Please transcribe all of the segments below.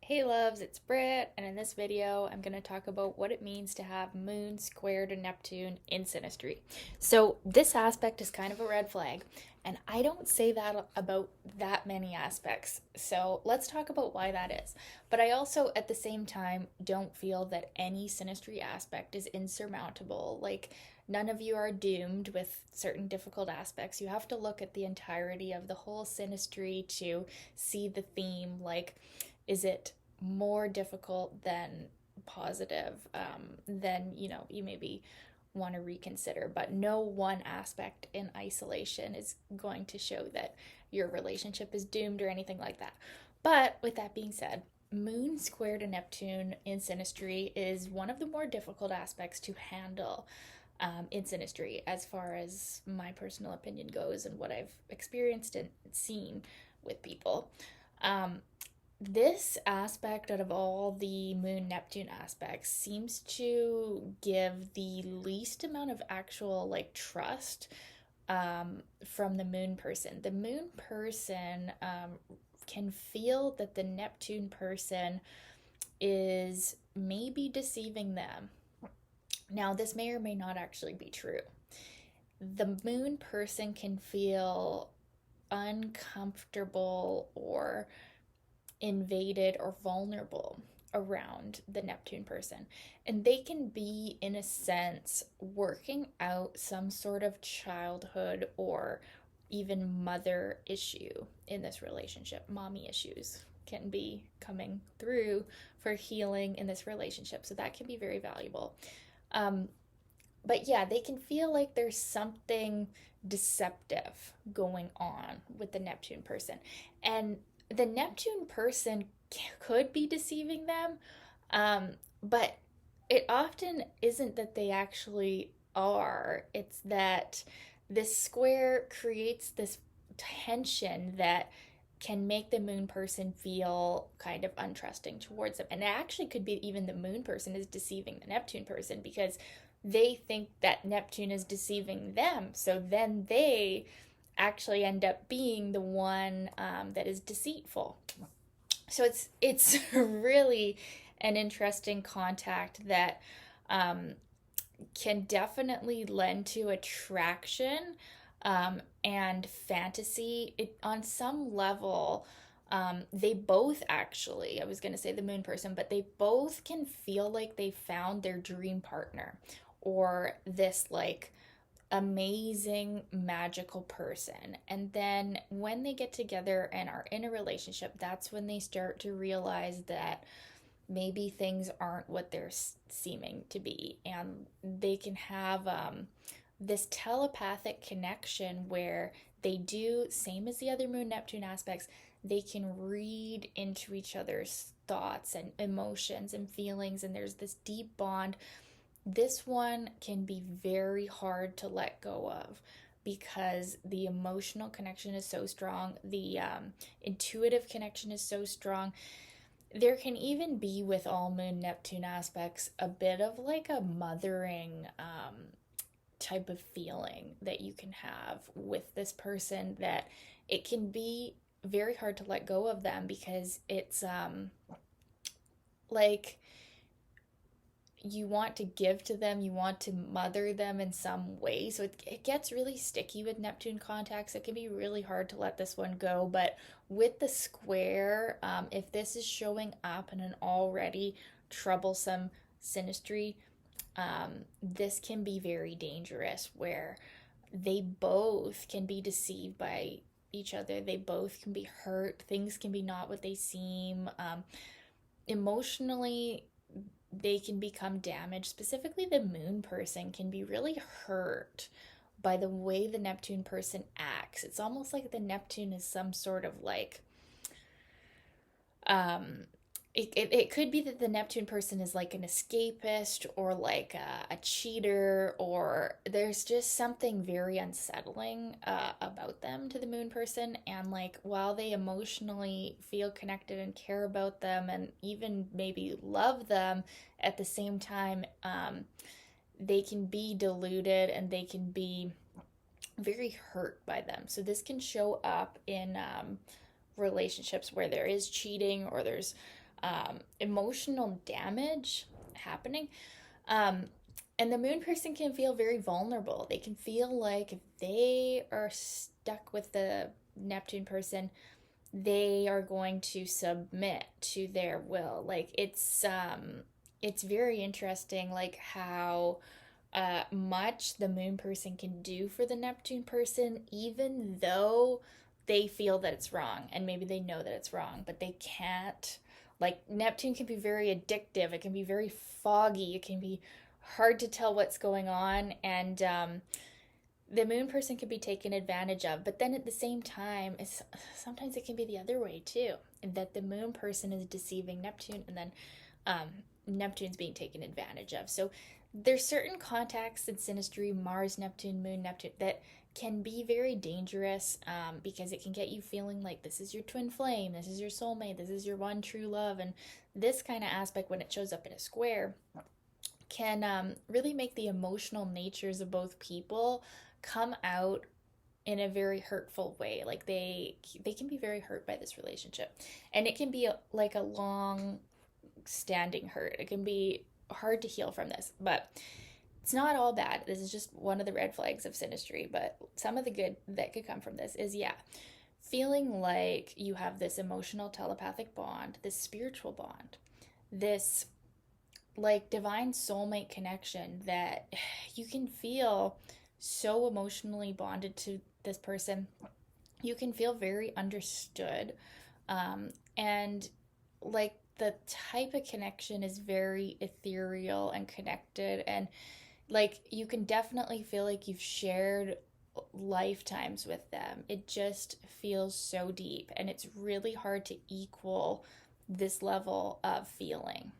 Hey loves, it's Britt, and in this video, I'm going to talk about what it means to have Moon squared to Neptune in Synastry. So, this aspect is kind of a red flag, and I don't say that about that many aspects. So, let's talk about why that is. But I also, at the same time, don't feel that any Synastry aspect is insurmountable. Like, none of you are doomed with certain difficult aspects. You have to look at the entirety of the whole Synastry to see the theme. Like, is it more difficult than positive? Then you maybe want to reconsider. But no one aspect in isolation is going to show that your relationship is doomed or anything like that. But with that being said, Moon square to Neptune in Synastry is one of the more difficult aspects to handle in Synastry, as far as my personal opinion goes and what I've experienced and seen with people. Um, this aspect, out of all the Moon Neptune aspects, seems to give the least amount of actual trust from the Moon person. The Moon person can feel that the Neptune person is maybe deceiving them. Now, this may or may not actually be true. The Moon person can feel uncomfortable or invaded or vulnerable around the Neptune person. And they can be, in a sense, working out some sort of childhood or even mother issue in this relationship. Mommy issues can be coming through for healing in this relationship. So that can be very valuable. Um, but yeah, they can feel like there's something deceptive going on with the Neptune person. And the Neptune person could be deceiving them, but it often isn't that they actually are. It's that this square creates this tension that can make the Moon person feel kind of untrusting towards them. And it actually could be even the Moon person is deceiving the Neptune person because they think that Neptune is deceiving them. So then they actually end up being the one that is deceitful. So it's really an interesting contact that can definitely lend to attraction and fantasy. On some level, they both actually, I was going to say the Moon person, but they both can feel like they found their dream partner or this amazing magical person. And then when they get together and are in a relationship, that's when they start to realize that maybe things aren't what they're seeming to be, and they can have this telepathic connection where they do, same as the other Moon Neptune aspects, they can read into each other's thoughts and emotions and feelings, and there's this deep bond. This one can be very hard to let go of because the emotional connection is so strong, the intuitive connection is so strong. There can even be, with all Moon Neptune aspects, a bit of a mothering type of feeling that you can have with this person, that it can be very hard to let go of them because it's like you want to give to them, you want to mother them in some way. So it gets really sticky with Neptune contacts. It can be really hard to let this one go. But with the square, if this is showing up in an already troublesome synastry, this can be very dangerous, where they both can be deceived by each other. They both can be hurt. Things can be not what they seem. Emotionally, they can become damaged. Specifically, the Moon person can be really hurt by the way the Neptune person acts. It's almost like the Neptune is some sort of um, it could be that the Neptune person is like an escapist or like a cheater, or there's just something very unsettling about them to the Moon person. And while they emotionally feel connected and care about them and even maybe love them, at the same time, they can be deluded and they can be very hurt by them. So this can show up in relationships where there is cheating or there's emotional damage happening. Um, and the moon person can feel very vulnerable. They can feel like if they are stuck with the Neptune person, they are going to submit to their will. Like it's very interesting like how much the moon person can do for the Neptune person, even though they feel that it's wrong and maybe they know that it's wrong, but they can't. Like, Neptune can be very addictive, it can be very foggy, it can be hard to tell what's going on, and the moon person can be taken advantage of. But then at the same time, sometimes it can be the other way too, that the moon person is deceiving Neptune, and then um, Neptune's being taken advantage of. So there's certain contacts in Synastry, Mars, Neptune, Moon, Neptune, that can be very dangerous, because it can get you feeling like this is your twin flame, this is your soulmate, this is your one true love. And this kind of aspect, when it shows up in a square, can really make the emotional natures of both people come out in a very hurtful way. Like they can be very hurt by this relationship, and it can be like a long standing hurt. It can be hard to heal from this, but it's not all bad. This is just one of the red flags of Synastry. But some of the good that could come from this is, yeah, feeling like you have this emotional telepathic bond, this spiritual bond, this like divine soulmate connection, that you can feel so emotionally bonded to this person. You can feel very understood. And like the type of connection is very ethereal and connected. And like you can definitely feel like you've shared lifetimes with them. It just feels so deep. And it's really hard to equal this level of feeling.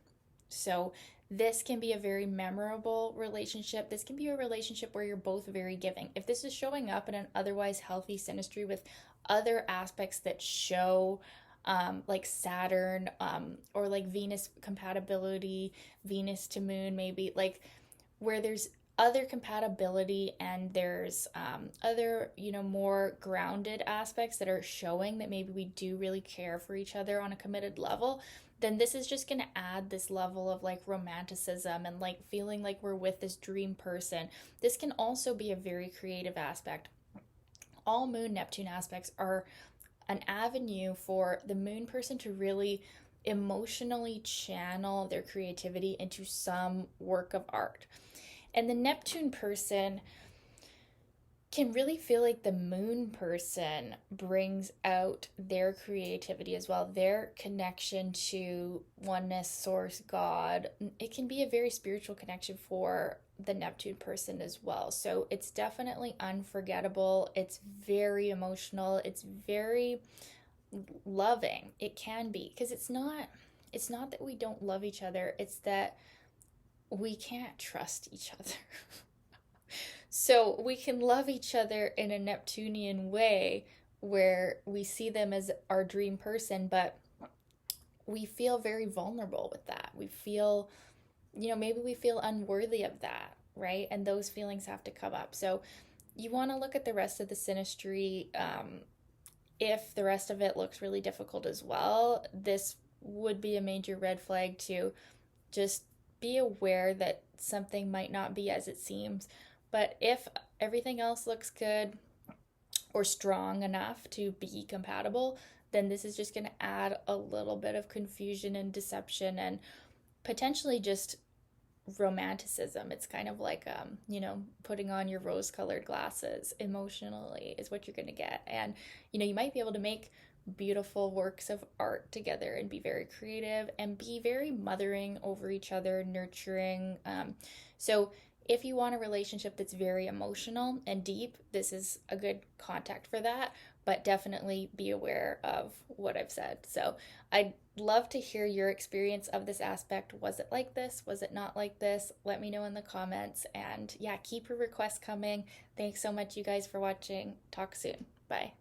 So this can be a very memorable relationship. This can be a relationship where you're both very giving. If this is showing up in an otherwise healthy Synastry with other aspects that show like Saturn, or like Venus compatibility, Venus to Moon, maybe, like where there's other compatibility and there's other, more grounded aspects that are showing that maybe we do really care for each other on a committed level, then this is just going to add this level of like romanticism and like feeling like we're with this dream person. This can also be a very creative aspect. All Moon Neptune aspects are an avenue for the moon person to really emotionally channel their creativity into some work of art. And the Neptune person can really feel like the moon person brings out their creativity as well, their connection to oneness, source, God. It can be a very spiritual connection for the Neptune person as well. So it's definitely unforgettable. It's very emotional. It's very loving. It can be, because it's not that we don't love each other, it's that we can't trust each other. So we can love each other in a Neptunian way where we see them as our dream person, but we feel very vulnerable with that. We feel, maybe we feel unworthy of that, right? And those feelings have to come up. So you want to look at the rest of the Synastry. If the rest of it looks really difficult as well, this would be a major red flag to just be aware that something might not be as it seems. But if everything else looks good or strong enough to be compatible, then this is just going to add a little bit of confusion and deception and potentially just romanticism. It's kind of like, putting on your rose colored glasses emotionally is what you're going to get. And, you might be able to make beautiful works of art together and be very creative and be very mothering over each other, nurturing. So if you want a relationship that's very emotional and deep, this is a good contact for that, but definitely be aware of what I've said. So I'd love to hear your experience of this aspect. Was it like this? Was it not like this? Let me know in the comments. And yeah, keep your requests coming. Thanks so much, you guys, for watching. Talk soon. Bye.